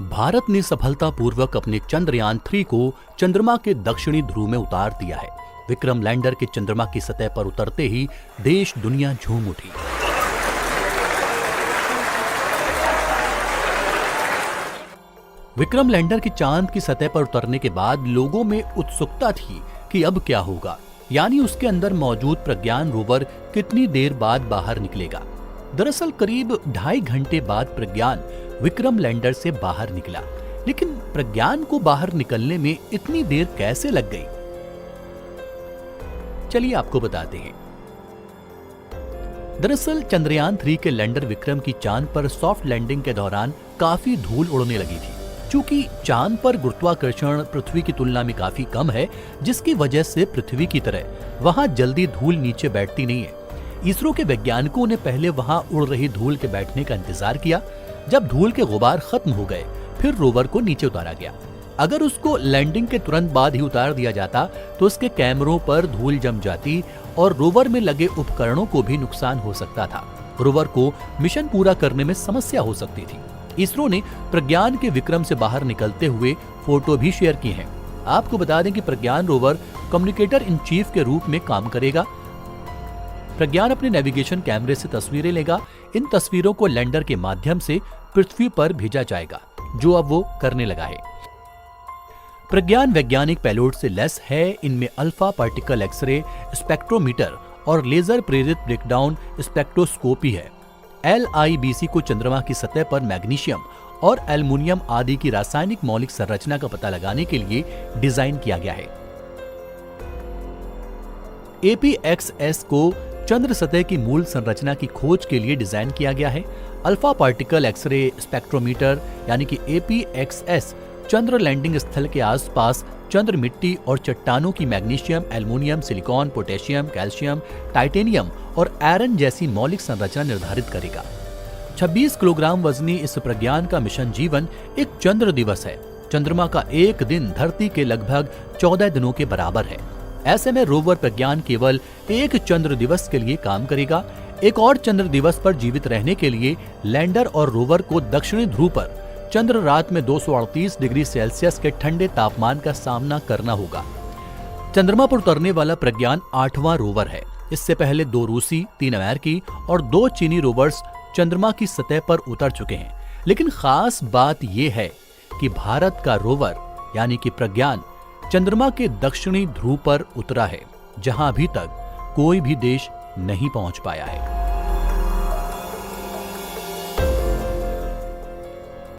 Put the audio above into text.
भारत ने सफलतापूर्वक अपने चंद्रयान-3 को चंद्रमा के दक्षिणी ध्रुव में उतार दिया है। विक्रम लैंडर के चंद्रमा की सतह पर उतरते ही देश दुनिया झूम उठी। विक्रम लैंडर के चांद की सतह पर उतरने के बाद लोगों में उत्सुकता थी कि अब क्या होगा, यानी उसके अंदर मौजूद प्रज्ञान रोवर कितनी देर बाद बाहर निकलेगा। दरअसल करीब 2.5 घंटे बाद प्रज्ञान विक्रम लैंडर से बाहर निकला, लेकिन प्रज्ञान को बाहर निकलने में इतनी देर कैसे लग गई, चलिए आपको बताते हैं। दरअसल चंद्रयान-3 के लैंडर विक्रम की चांद पर सॉफ्ट लैंडिंग के दौरान काफी धूल उड़ने लगी थी। चूंकि चांद पर गुरुत्वाकर्षण पृथ्वी की तुलना में काफी कम है, जिसकी वजह से पृथ्वी की तरह वहां जल्दी धूल नीचे बैठती नहीं है। इसरो के वैज्ञानिकों ने पहले वहां उड़ रही धूल के बैठने का इंतजार किया। जब धूल के गुबार खत्म हो गए, फिर रोवर को नीचे उतारा गया। अगर उसको लैंडिंग के तुरंत बाद ही उतार दिया जाता तो उसके कैमरों पर धूल जम जाती और रोवर में लगे उपकरणों को भी नुकसान हो सकता था। रोवर को मिशन पूरा करने में समस्या हो सकती थी। इसरो ने प्रज्ञान के विक्रम से बाहर निकलते हुए फोटो भी शेयर की हैं। आपको बता दें कि प्रज्ञान रोवर कम्युनिकेटर इन चीफ के रूप में काम करेगा। प्रज्ञान अपने नेविगेशन कैमरे से तस्वीरें लेगा। इन तस्वीरों को लैंडर के माध्यम से पृथ्वी पर भेजा जाएगा, जो अब वो करने लगा है। प्रज्ञान वैज्ञानिक पेलोड से लैस है। इनमें अल्फा पार्टिकल एक्सरे स्पेक्ट्रोमीटर और लेजर प्रेरित ब्रेकडाउन स्पेक्ट्रोस्कोपी है। LIBC को चंद्रमा की सतह पर मैग्नीशियम और एल्युमिनियम आदि की रासायनिक मौलिक संरचना का पता लगाने के लिए डिजाइन किया गया है। APXS को चंद्र सतह की मूल संरचना की खोज के लिए डिजाइन किया गया है। अल्फा पार्टिकल एक्सरे स्पेक्ट्रोमीटर यानी कि APXS चंद्र लैंडिंग स्थल के आसपास चंद्र मिट्टी और चट्टानों की magnesium, aluminium, silicon, potassium, calcium, titanium और आयरन जैसी मौलिक संरचना निर्धारित करेगा। 26 किलोग्राम वजनी इस प्रज्ञान का मिशन जीवन एक चंद्र दिवस है। चंद्रमा का एक दिन धरती के लगभग 14 दिनों के बराबर है। ऐसे में रोवर प्रज्ञान केवल एक चंद्र दिवस के लिए काम करेगा। एक और चंद्र दिवस पर जीवित रहने के लिए लैंडर और रोवर को दक्षिणी ध्रुव पर चंद्र रात में 238 डिग्री सेल्सियस के ठंडे तापमान का सामना करना होगा। चंद्रमा पर उतरने वाला प्रज्ञान 8वां रोवर है। इससे पहले 2 रूसी, 3 अमेरिकी और 2 चीनी रोवर्स चंद्रमा की सतह पर उतर चुके हैं। लेकिन खास बात यह है कि भारत का रोवर यानी कि प्रज्ञान चंद्रमा के दक्षिणी ध्रुव पर उतरा है, जहां अभी तक कोई भी देश नहीं पहुंच पाया है।